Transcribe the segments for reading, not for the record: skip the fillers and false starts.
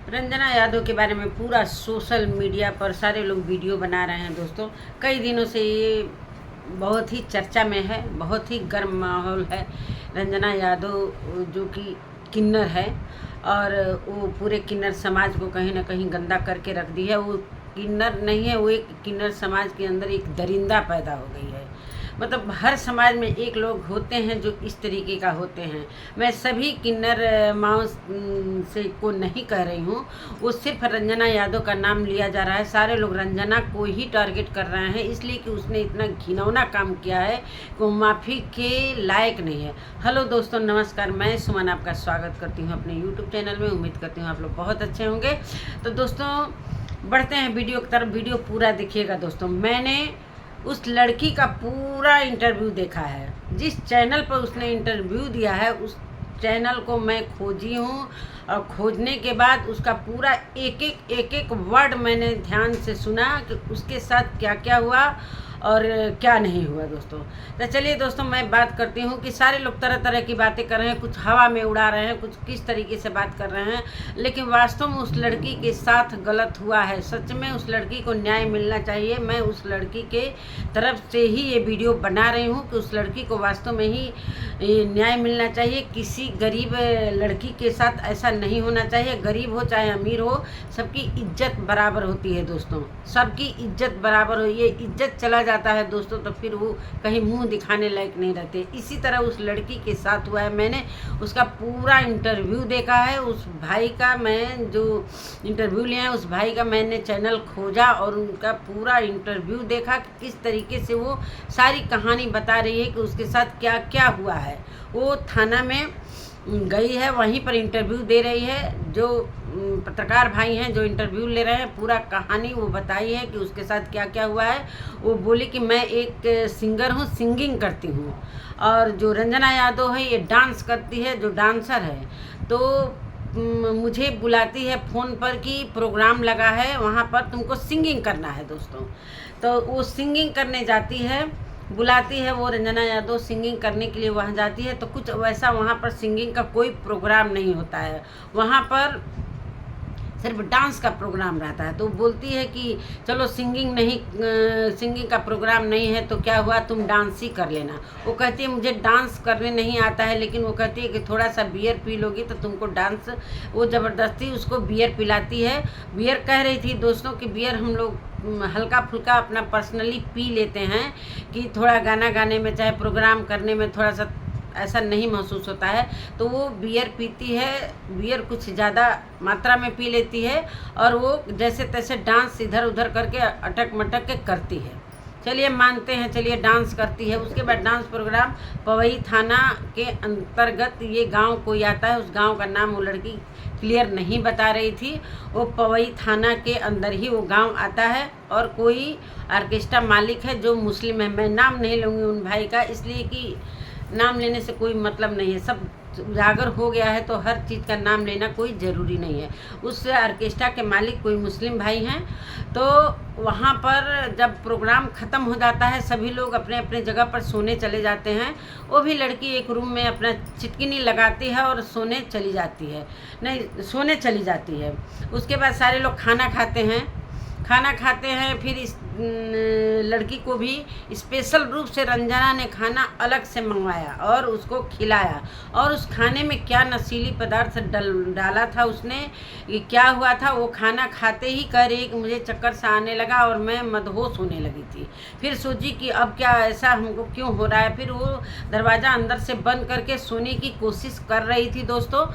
रंजना यादव के बारे में पूरा सोशल मीडिया पर सारे लोग वीडियो बना रहे हैं दोस्तों। कई दिनों से ये बहुत ही चर्चा में है, बहुत ही गर्म माहौल है। रंजना यादव जो कि किन्नर है और वो पूरे किन्नर समाज को कहीं ना कहीं गंदा करके रख दी है। वो किन्नर नहीं है, वो एक किन्नर समाज के अंदर एक दरिंदा पैदा हो गई है। मतलब हर समाज में एक लोग होते हैं जो इस तरीके का होते हैं। मैं सभी किन्नर माओ से को नहीं कह रही हूँ, वो सिर्फ रंजना यादव का नाम लिया जा रहा है। सारे लोग रंजना को ही टारगेट कर रहे हैं, इसलिए कि उसने इतना घिनौना काम किया है कि वो माफ़ी के लायक नहीं है। हेलो दोस्तों, नमस्कार। मैं सुमन आपका स्वागत करती हूँ अपने यूट्यूब चैनल में। उम्मीद करती हूँ आप लोग बहुत अच्छे होंगे। तो दोस्तों बढ़ते हैं वीडियो की तरफ। वीडियो पूरा देखिएगा दोस्तों। मैंने उस लड़की का पूरा इंटरव्यू देखा है। जिस चैनल पर उसने इंटरव्यू दिया है उस चैनल को मैं खोजी हूँ, और खोजने के बाद उसका पूरा एक एक वर्ड मैंने ध्यान से सुना कि उसके साथ क्या क्या हुआ और क्या नहीं हुआ दोस्तों। तो चलिए दोस्तों, मैं बात करती हूँ कि सारे लोग तरह तरह की बातें कर रहे हैं, कुछ हवा में उड़ा रहे हैं, कुछ किस तरीके से बात कर रहे हैं, लेकिन वास्तव में उस लड़की के साथ गलत हुआ है। सच में उस लड़की को न्याय मिलना चाहिए। मैं उस लड़की के तरफ से ही ये वीडियो बना रही हूँ कि उस लड़की को वास्तव में ही न्याय मिलना चाहिए। किसी गरीब लड़की के साथ ऐसा नहीं होना चाहिए। गरीब हो चाहे अमीर हो, सबकी इज्जत बराबर होती है दोस्तों। सबकी इज्जत बराबर हो, ये इज्जत चला जाता है दोस्तों तो फिर वो कहीं मुंह दिखाने लायक नहीं रहते। इसी तरह उस लड़की के साथ हुआ है। मैंने उसका पूरा इंटरव्यू देखा है। उस भाई का, मैं जो इंटरव्यू लिया है उस भाई का मैंने चैनल खोजा और उनका पूरा इंटरव्यू देखा कि किस तरीके से वो सारी कहानी बता रही है कि उसके साथ क्या क्या हुआ है। वो थाना में गई है, वहीं पर इंटरव्यू दे रही है। जो पत्रकार भाई हैं जो इंटरव्यू ले रहे हैं, पूरा कहानी वो बताई है कि उसके साथ क्या क्या हुआ है। वो बोली कि मैं एक सिंगर हूँ, सिंगिंग करती हूँ, और जो रंजना यादव है ये डांस करती है, जो डांसर है। तो मुझे बुलाती है फ़ोन पर कि प्रोग्राम लगा है, वहाँ पर तुमको सिंगिंग करना है दोस्तों। तो वो सिंगिंग करने जाती है, बुलाती है वो रंजना यादव सिंगिंग करने के लिए वहाँ जाती है। तो कुछ वैसा वहाँ पर सिंगिंग का कोई प्रोग्राम नहीं होता है, वहाँ पर सिर्फ डांस का प्रोग्राम रहता है। तो बोलती है कि चलो सिंगिंग का प्रोग्राम नहीं है तो क्या हुआ, तुम डांस ही कर लेना। वो कहती है मुझे डांस करने नहीं आता है, लेकिन वो कहती है कि थोड़ा सा बियर पी लोगी तो तुमको डांस। वो ज़बरदस्ती उसको बियर पिलाती है। बियर कह रही थी दोस्तों कि बियर हम लोग हल्का फुल्का अपना पर्सनली पी लेते हैं कि थोड़ा गाना गाने में चाहे प्रोग्राम करने में थोड़ा सा ऐसा नहीं महसूस होता है। तो वो बियर पीती है, बियर कुछ ज़्यादा मात्रा में पी लेती है और वो जैसे तैसे डांस इधर उधर करके अटक मटक के करती है। चलिए मानते हैं, चलिए डांस करती है। उसके बाद डांस प्रोग्राम पवई थाना के अंतर्गत ये गांव कोई आता है, उस गांव का नाम वो लड़की क्लियर नहीं बता रही थी। वो पवई थाना के अंदर ही वो गांव आता है और कोई ऑर्केस्ट्रा मालिक है जो मुस्लिम है। मैं नाम नहीं लूँगी उन भाई का, इसलिए कि नाम लेने से कोई मतलब नहीं है। सब उजागर हो गया है तो हर चीज़ का नाम लेना कोई ज़रूरी नहीं है। उस ऑर्केस्ट्रा के मालिक कोई मुस्लिम भाई हैं। तो वहाँ पर जब प्रोग्राम ख़त्म हो जाता है, सभी लोग अपने अपने जगह पर सोने चले जाते हैं। वो भी लड़की एक रूम में अपना चिटकिनी लगाती है और सोने चली जाती है। उसके बाद सारे लोग खाना खाते हैं। फिर इस लड़की को भी स्पेशल रूप से रंजना ने खाना अलग से मंगवाया और उसको खिलाया। और उस खाने में क्या नशीली पदार्थ डाला था उसने, ये क्या हुआ था, वो खाना खाते ही कह रही कि मुझे चक्कर सा आने लगा और मैं मदहोश होने लगी थी। फिर सोची कि अब क्या ऐसा हमको क्यों हो रहा है। फिर वो दरवाज़ा अंदर से बंद करके सोने की कोशिश कर रही थी दोस्तों।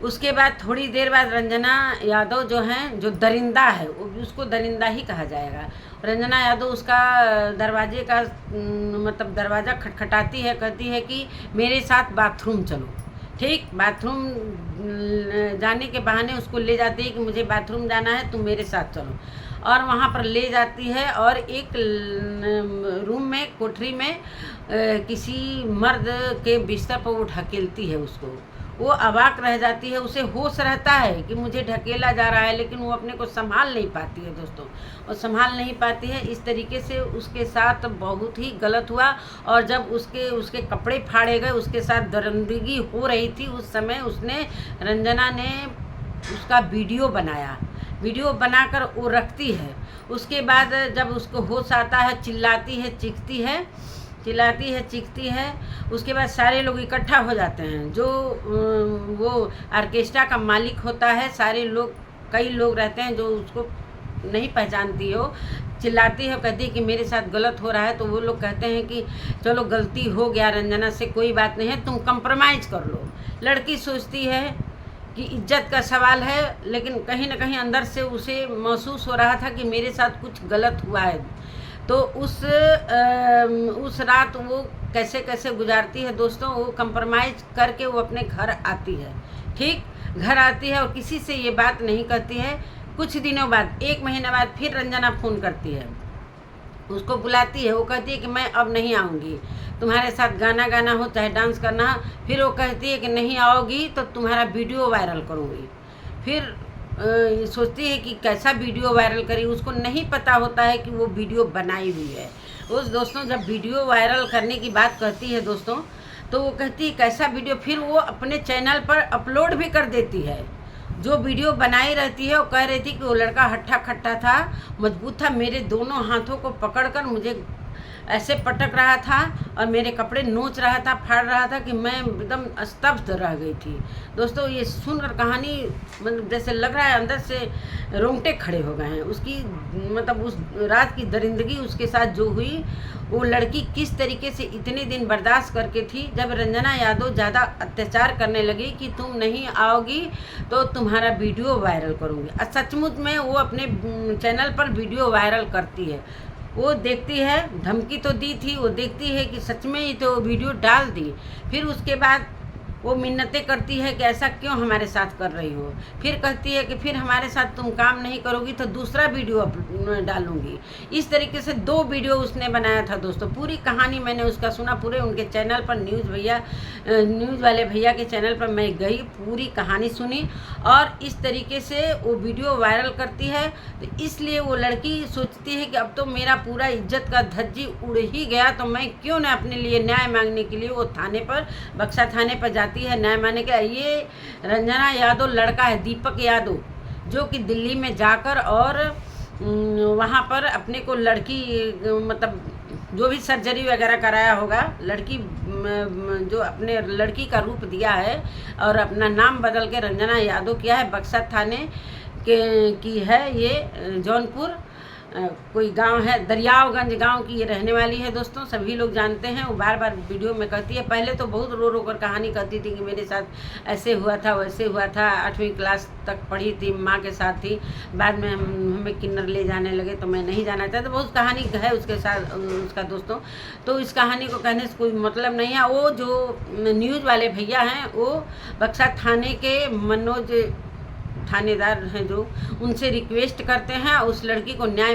उसके बाद थोड़ी देर बाद रंजना यादव जो हैं, जो दरिंदा है, उसको दरिंदा ही कहा जाएगा। रंजना यादव उसका दरवाजे का मतलब दरवाज़ा खटखटाती है, कहती है कि मेरे साथ बाथरूम चलो। ठीक, बाथरूम जाने के बहाने उसको ले जाती है कि मुझे बाथरूम जाना है, तुम मेरे साथ चलो। और वहाँ पर ले जाती है और एक रूम में, कोठरी में किसी मर्द के बिस्तर पर वो ढकेलती है उसको। वो अवाक रह जाती है, उसे होश रहता है कि मुझे ढकेला जा रहा है, लेकिन वो अपने को संभाल नहीं पाती है दोस्तों। और संभाल नहीं पाती है, इस तरीके से उसके साथ बहुत ही गलत हुआ। और जब उसके कपड़े फाड़े गए, उसके साथ दरिंदगी हो रही थी, उस समय उसने, रंजना ने उसका वीडियो बनाया, वीडियो बनाकर वो रखती है। उसके बाद जब उसको होश आता है चिल्लाती है चीखती है। उसके बाद सारे लोग इकट्ठा हो जाते हैं। जो वो ऑर्केस्ट्रा का मालिक होता है, सारे लोग, कई लोग रहते हैं जो उसको नहीं पहचानती हो, चिल्लाती है, कहती है कि मेरे साथ गलत हो रहा है। तो वो लोग कहते हैं कि चलो गलती हो गया रंजना से, कोई बात नहीं है, तुम कंप्रोमाइज़ कर लो। लड़की सोचती है कि इज्जत का सवाल है, लेकिन कहीं ना कहीं अंदर से उसे महसूस हो रहा था कि मेरे साथ कुछ गलत हुआ है। तो उस रात वो कैसे कैसे गुजारती है दोस्तों, वो कंप्रोमाइज़ करके वो अपने घर आती है। ठीक, घर आती है और किसी से ये बात नहीं कहती है। कुछ दिनों बाद, 1 महीना बाद फिर रंजना फ़ोन करती है, उसको बुलाती है। वो कहती है कि मैं अब नहीं आऊँगी, तुम्हारे साथ गाना हो चाहे डांस करना हो। फिर वो कहती है कि नहीं आओगी तो तुम्हारा वीडियो वायरल करूँगी। फिर सोचती है कि कैसा वीडियो वायरल करी, उसको नहीं पता होता है कि वो वीडियो बनाई हुई है। उस दोस्तों जब वीडियो वायरल करने की बात कहती है दोस्तों, तो वो कहती है कैसा वीडियो, फिर वो अपने चैनल पर अपलोड भी कर देती है। जो वीडियो बनाई रहती है, वो कह रही थी कि वो लड़का हट्टा खट्टा था, मजबूत था, मेरे दोनों हाथों को पकड़कर मुझे ऐसे पटक रहा था और मेरे कपड़े नोच रहा था, फाड़ रहा था कि मैं एकदम स्तब्ध रह गई थी। दोस्तों ये सुनकर कहानी मतलब जैसे लग रहा है अंदर से रोंगटे खड़े हो गए हैं। उसकी मतलब उस रात की दरिंदगी उसके साथ जो हुई, वो लड़की किस तरीके से इतने दिन बर्दाश्त करके थी। जब रंजना यादव ज़्यादा अत्याचार करने लगी कि तुम नहीं आओगी तो तुम्हारा वीडियो वायरल करूँगी, और सचमुच में वो अपने चैनल पर वीडियो वायरल करती है। वो देखती है, धमकी तो दी थी, वो देखती है कि सच में ही तो वीडियो डाल दी। फिर उसके बाद वो मिन्नतें करती है कि ऐसा क्यों हमारे साथ कर रही हो। फिर कहती है कि फिर हमारे साथ तुम काम नहीं करोगी तो दूसरा वीडियो डालूंगी। इस तरीके से 2 वीडियो उसने बनाया था दोस्तों। पूरी कहानी मैंने उसका सुना, पूरे उनके चैनल पर न्यूज़ वाले भैया के चैनल पर मैं गई, पूरी कहानी सुनी, और इस तरीके से वो वीडियो वायरल करती है। तो इसलिए वो लड़की सोचती है कि अब तो मेरा पूरा इज्जत का धज्जी उड़ ही गया, तो मैं क्यों ना अपने लिए न्याय मांगने के लिए वो थाने पर, बक्सा थाने पर जाती है न्याय मांगने के। ये रंजना यादव लड़का है, दीपक यादव, जो कि दिल्ली में जाकर और वहाँ पर अपने को लड़की मतलब जो भी सर्जरी वगैरह कराया होगा, लड़की जो अपने लड़की का रूप दिया है और अपना नाम बदल के रंजना यादव किया है। बक्सा थाने की है ये, जौनपुर कोई गांव है, दरियावगंज गांव की ये रहने वाली है दोस्तों, सभी लोग जानते हैं। वो बार बार वीडियो में कहती है, पहले तो बहुत रो रो कर कहानी कहती थी कि मेरे साथ ऐसे हुआ था वैसे हुआ था, 8वीं क्लास तक पढ़ी थी, माँ के साथ थी, बाद में हमें किन्नर ले जाने लगे तो मैं नहीं जाना चाहता। तो बहुत कहानी है उसके साथ उसका दोस्तों। तो इस कहानी को कहने से कोई मतलब नहीं है। वो जो न्यूज़ वाले भैया हैं, वो बक्सा थाने के मनोज थानेदार हैं, जो उनसे रिक्वेस्ट करते हैं, उस लड़की को न्याय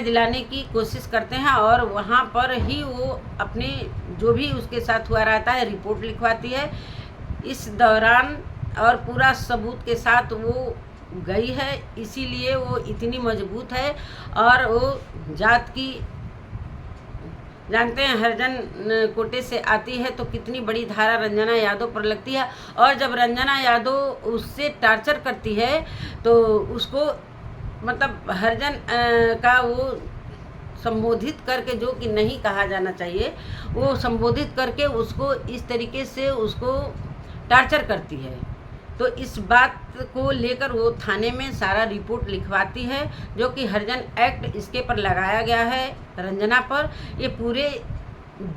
दिलाने की कोशिश करते हैं, और वहाँ पर ही वो अपने जो भी उसके साथ हुआ रहता है रिपोर्ट लिखवाती है। इस दौरान और पूरा सबूत के साथ वो गई है, इसीलिए वो इतनी मजबूत है। और वो जात की जानते हैं, हरिजन कोटे से आती है, तो कितनी बड़ी धारा रंजना यादव पर लगती है। और जब रंजना यादव उससे टार्चर करती है तो उसको मतलब हरिजन का वो संबोधित करके, जो कि नहीं कहा जाना चाहिए, वो संबोधित करके उसको इस तरीके से उसको टार्चर करती है। तो इस बात को लेकर वो थाने में सारा रिपोर्ट लिखवाती है, जो कि हरिजन एक्ट इसके पर लगाया गया है रंजना पर। ये पूरे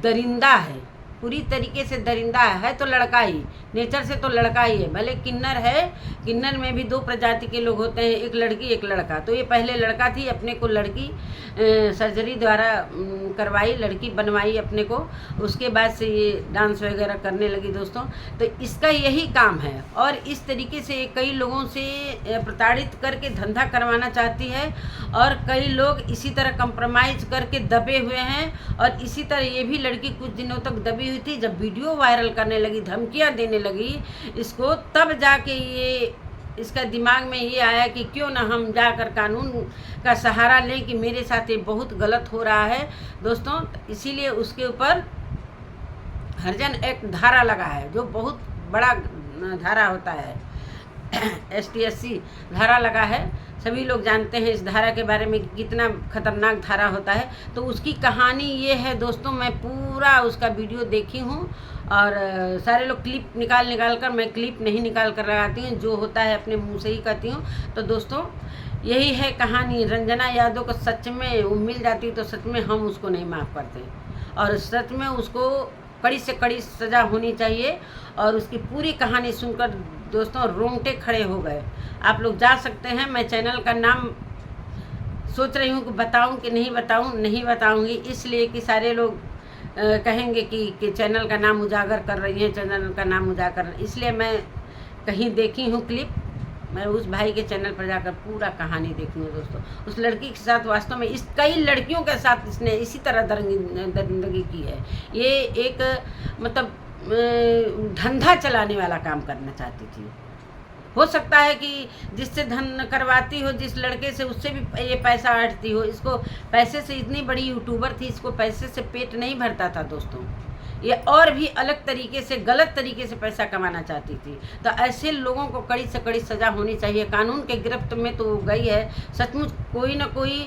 दरिंदा है, पूरी तरीके से दरिंदा है तो लड़का ही, नेचर से तो लड़का ही है। भले किन्नर है, किन्नर में भी 2 प्रजाति के लोग होते हैं, एक लड़की एक लड़का। तो ये पहले लड़का थी, अपने को लड़की सर्जरी द्वारा करवाई, लड़की बनवाई अपने को, उसके बाद से ये डांस वगैरह करने लगी दोस्तों। तो इसका यही काम है, और इस तरीके से कई लोगों से प्रताड़ित करके धंधा करवाना चाहती है, और कई लोग इसी तरह कंप्रोमाइज़ करके दबे हुए हैं। और इसी तरह ये भी लड़की कुछ दिनों तक दबी हुई थी। जब वीडियो वायरल करने लगी, धमकियाँ देने लगी इसको, तब जाके ये इसका दिमाग में ये आया कि क्यों ना हम जाकर कानून का सहारा लें कि मेरे साथ ये बहुत गलत हो रहा है दोस्तों। इसीलिए उसके ऊपर हरिजन एक्ट धारा लगा है, जो बहुत बड़ा धारा होता है। ST80 धारा लगा है। सभी लोग जानते हैं इस धारा के बारे में कितना खतरनाक धारा होता है। तो उसकी कहानी ये है दोस्तों, मैं पूरा उसका वीडियो देखी हूँ और सारे लोग क्लिप निकाल कर, मैं क्लिप नहीं निकाल कर लगाती हूँ, जो होता है अपने मुँह से ही कहती हूँ। तो दोस्तों यही है कहानी। रंजना यादव को सच में वो मिल जाती तो सच में हम उसको नहीं माफ़ करते, और सच में उसको कड़ी से कड़ी सज़ा होनी चाहिए। और उसकी पूरी कहानी सुनकर दोस्तों रोंगटे खड़े हो गए। आप लोग जा सकते हैं, मैं चैनल का नाम सोच रही हूँ कि बताऊँ कि नहीं बताऊँ। नहीं बताऊँगी इसलिए कि सारे लोग कहेंगे कि चैनल का नाम उजागर कर रही है, चैनल का नाम उजागर, इसलिए मैं कहीं देखी हूँ क्लिप, मैं उस भाई के चैनल पर जाकर पूरा कहानी देखी हूँ दोस्तों। उस लड़की के साथ वास्तव में कई लड़कियों के साथ इसने इसी तरह दरिंदगी की है। ये एक मतलब धंधा चलाने वाला काम करना चाहती थी। हो सकता है कि जिससे धन करवाती हो, जिस लड़के से, उससे भी ये पैसा ऐंठती हो। इसको पैसे से, इतनी बड़ी यूट्यूबर थी, इसको पैसे से पेट नहीं भरता था दोस्तों। ये और भी अलग तरीके से, गलत तरीके से पैसा कमाना चाहती थी। तो ऐसे लोगों को कड़ी से कड़ी सज़ा होनी चाहिए। कानून के गिरफ्त में तो गई है, सचमुच कोई ना कोई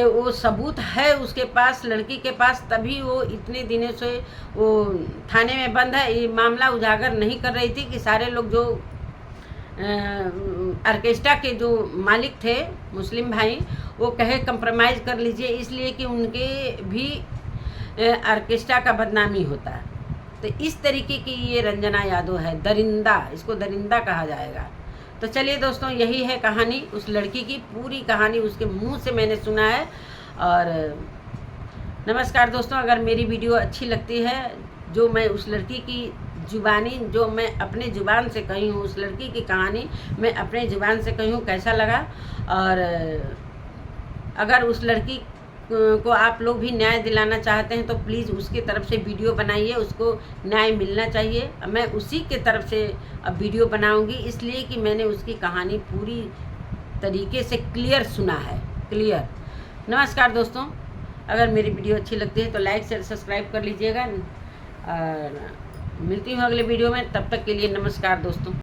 वो सबूत है उसके पास, लड़की के पास, तभी वो इतने दिनों से वो थाने में बंद है। ये मामला उजागर नहीं कर रही थी कि सारे लोग जो ऑर्केस्ट्रा के जो मालिक थे मुस्लिम भाई, वो कहे कंप्रोमाइज़ कर लीजिए, इसलिए कि उनके भी ऑर्केस्ट्रा का बदनामी होता है। तो इस तरीके की ये रंजना यादव है, दरिंदा, इसको दरिंदा कहा जाएगा। तो चलिए दोस्तों, यही है कहानी उस लड़की की, पूरी कहानी उसके मुंह से मैंने सुना है। और नमस्कार दोस्तों, अगर मेरी वीडियो अच्छी लगती है, जो मैं उस लड़की की जुबानी, जो मैं अपने ज़ुबान से कही हूँ, उस लड़की की कहानी मैं अपने ज़ुबान से कही हूँ, कैसा लगा। और अगर उस लड़की को आप लोग भी न्याय दिलाना चाहते हैं तो प्लीज़ उसके तरफ से वीडियो बनाइए, उसको न्याय मिलना चाहिए। मैं उसी के तरफ से अब वीडियो बनाऊंगी, इसलिए कि मैंने उसकी कहानी पूरी तरीके से क्लियर सुना है, क्लियर। नमस्कार दोस्तों, अगर मेरी वीडियो अच्छी लगती है तो लाइक शेयर सब्सक्राइब कर लीजिएगा। और मिलती हूँ अगले वीडियो में, तब तक के लिए नमस्कार दोस्तों।